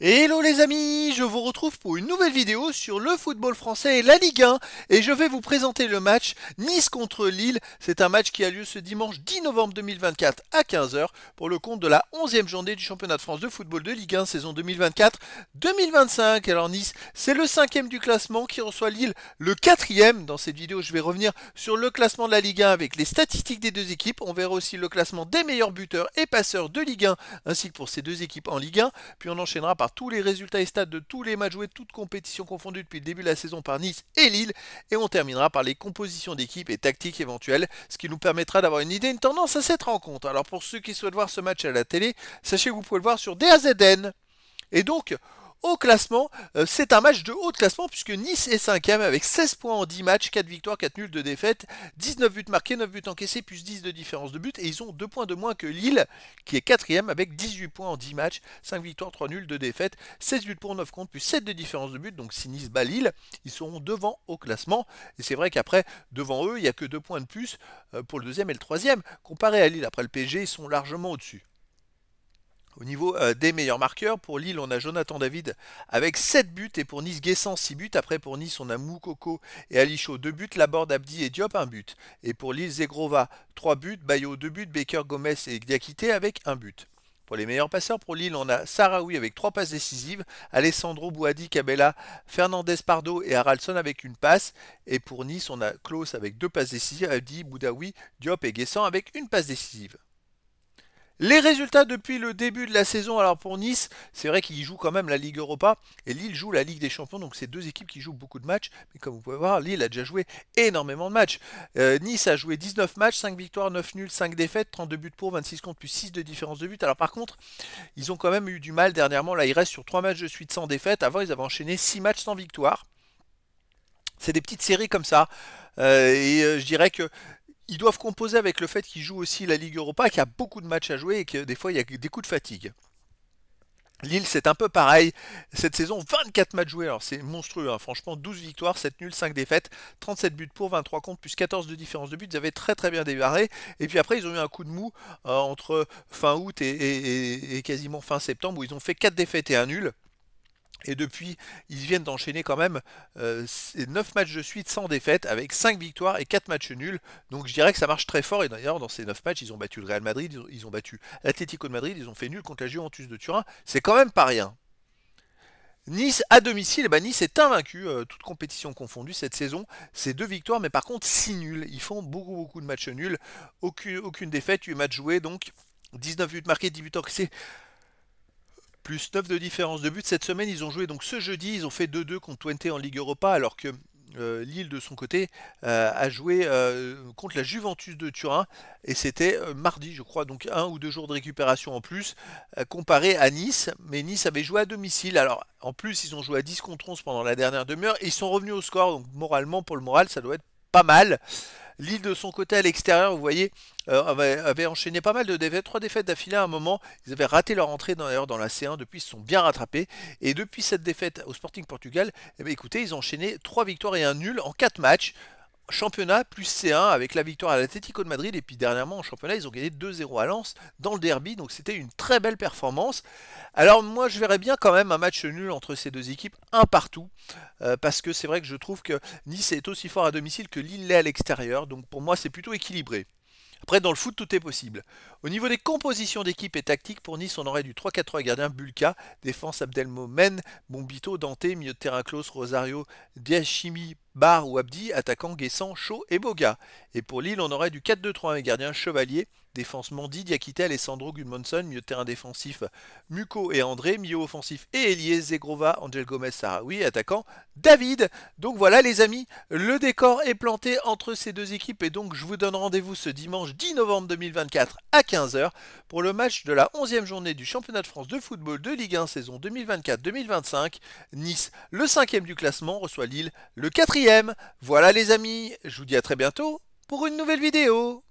Hello les amis, je vous retrouve pour une nouvelle vidéo sur le football français et la Ligue 1 et je vais vous présenter le match Nice contre Lille. C'est un match qui a lieu ce dimanche 10 novembre 2024 à 15 h pour le compte de la 11e journée du championnat de France de football de Ligue 1 saison 2024-2025. Alors Nice, c'est le 5e du classement qui reçoit Lille le 4e. Dans cette vidéo, je vais revenir sur le classement de la Ligue 1 avec les statistiques des deux équipes. On verra aussi le classement des meilleurs buteurs et passeurs de Ligue 1 ainsi que pour ces deux équipes en Ligue 1. Puis on enchaînera par tous les résultats et stats de tous les matchs joués, toutes compétitions confondues depuis le début de la saison par Nice et Lille. Et on terminera par les compositions d'équipes et tactiques éventuelles, ce qui nous permettra d'avoir une idée, une tendance à cette rencontre. Alors pour ceux qui souhaitent voir ce match à la télé, sachez que vous pouvez le voir sur DAZN. Et donc, au classement, c'est un match de haut de classement puisque Nice est 5e avec 16 points en 10 matchs, 4 victoires, 4 nuls, 2 défaites, 19 buts marqués, 9 buts encaissés, plus 10 de différence de but. Et ils ont 2 points de moins que Lille qui est 4e avec 18 points en 10 matchs, 5 victoires, 3 nuls, 2 défaites, 16 buts pour 9 contre, plus 7 de différence de but. Donc si Nice bat Lille, ils seront devant au classement. Et c'est vrai qu'après, devant eux, il n'y a que 2 points de plus pour le deuxième et le troisième. Comparé à Lille, après le PSG, ils sont largement au-dessus. Au niveau des meilleurs marqueurs, pour Lille, on a Jonathan David avec 7 buts et pour Nice, Guessant 6 buts. Après, pour Nice, on a Moukoko et Alicho 2 buts, Laborde, Abdi et Diop 1 but. Et pour Lille, Zegrova 3 buts, Bayo 2 buts, Baker, Gomez et Diakité avec 1 but. Pour les meilleurs passeurs, pour Lille, on a Sarawi avec 3 passes décisives, Alessandro, Bouhadi, Cabella, Fernandez, Pardo et Haraldson avec une passe. Et pour Nice, on a Klaus avec 2 passes décisives, Abdi, Boudaoui, Diop et Guessant avec une passe décisive. Les résultats depuis le début de la saison, alors pour Nice, c'est vrai qu'ils jouent quand même la Ligue Europa et Lille joue la Ligue des Champions, donc c'est deux équipes qui jouent beaucoup de matchs. Mais comme vous pouvez voir, Lille a déjà joué énormément de matchs. Nice a joué 19 matchs, 5 victoires, 9 nuls, 5 défaites, 32 buts pour, 26 contre, plus 6 de différence de but. Alors par contre, ils ont quand même eu du mal dernièrement. Là, ils restent sur 3 matchs de suite sans défaite. Avant, ils avaient enchaîné 6 matchs sans victoire. C'est des petites séries comme ça. Je dirais que ils doivent composer avec le fait qu'ils jouent aussi la Ligue Europa, qu'il y a beaucoup de matchs à jouer et que des fois il y a des coups de fatigue. Lille, c'est un peu pareil. Cette saison, 24 matchs joués. Alors, c'est monstrueux, hein. Franchement, 12 victoires, 7 nuls, 5 défaites, 37 buts pour, 23 contre, plus 14 de différence de but. Ils avaient très très bien démarré. Et puis après, ils ont eu un coup de mou entre fin août et quasiment fin septembre où ils ont fait 4 défaites et un nul. Et depuis, ils viennent d'enchaîner quand même 9 matchs de suite sans défaite avec 5 victoires et 4 matchs nuls. Donc je dirais que ça marche très fort. Et d'ailleurs, dans ces 9 matchs, ils ont battu le Real Madrid, ils ont battu l'Atlético de Madrid, ils ont fait nul contre la Juventus de Turin. C'est quand même pas rien. Nice à domicile, Nice est invaincu, toute compétition confondue cette saison. C'est 2 victoires, mais par contre 6 nuls. Ils font beaucoup de matchs nuls. Aucune défaite, 8 matchs joués, donc 19 buts marqués, 10 buts encaissés plus 9 de différence de but. Cette semaine, ils ont joué donc ce jeudi, ils ont fait 2-2 contre Twente en Ligue Europa, alors que Lille, de son côté, a joué contre la Juventus de Turin, et c'était mardi, je crois, donc 1 ou 2 jours de récupération en plus, comparé à Nice, mais Nice avait joué à domicile. Alors, en plus, ils ont joué à 10 contre 11 pendant la dernière demi-heure, et ils sont revenus au score, donc moralement, pour le moral, ça doit être pas mal. Lille de son côté à l'extérieur, vous voyez, avait enchaîné pas mal de défaites, 3 défaites d'affilée à un moment. Ils avaient raté leur entrée d'ailleurs dans la C1, depuis ils se sont bien rattrapés. Et depuis cette défaite au Sporting Portugal, écoutez, ils ont enchaîné 3 victoires et un nul en 4 matchs. Championnat plus C1 avec la victoire à l'Atlético de Madrid, et puis dernièrement en championnat ils ont gagné 2-0 à Lens dans le derby, donc c'était une très belle performance. Alors moi je verrais bien quand même un match nul entre ces deux équipes, un partout, parce que c'est vrai que je trouve que Nice est aussi fort à domicile que Lille l'est à l'extérieur, donc pour moi c'est plutôt équilibré. Après, dans le foot, tout est possible. Au niveau des compositions d'équipe et tactique, pour Nice, on aurait du 3-4-3 gardien Bulka, défense Abdelmomen, Bombito, Dante, milieu de terrain Klaus, Rosario, Diachimi, Bar ou Abdi, attaquant Guessant, Chaud et Boga. Et pour Lille, on aurait du 4-2-3 avec gardien Chevalier, défense Mandi, Diakité, Alessandro, Gudmonson, milieu de terrain défensif Muko et André, milieu offensif et Elié, Zegrova, Angel Gomez, Sarawi, attaquant David. Donc voilà les amis, le décor est planté entre ces deux équipes et donc je vous donne rendez-vous ce dimanche 10 novembre 2024 à 15 h pour le match de la 11e journée du championnat de France de football de Ligue 1 saison 2024-2025. Nice, le 5e du classement, reçoit Lille, le 4e. Voilà les amis, je vous dis à très bientôt pour une nouvelle vidéo.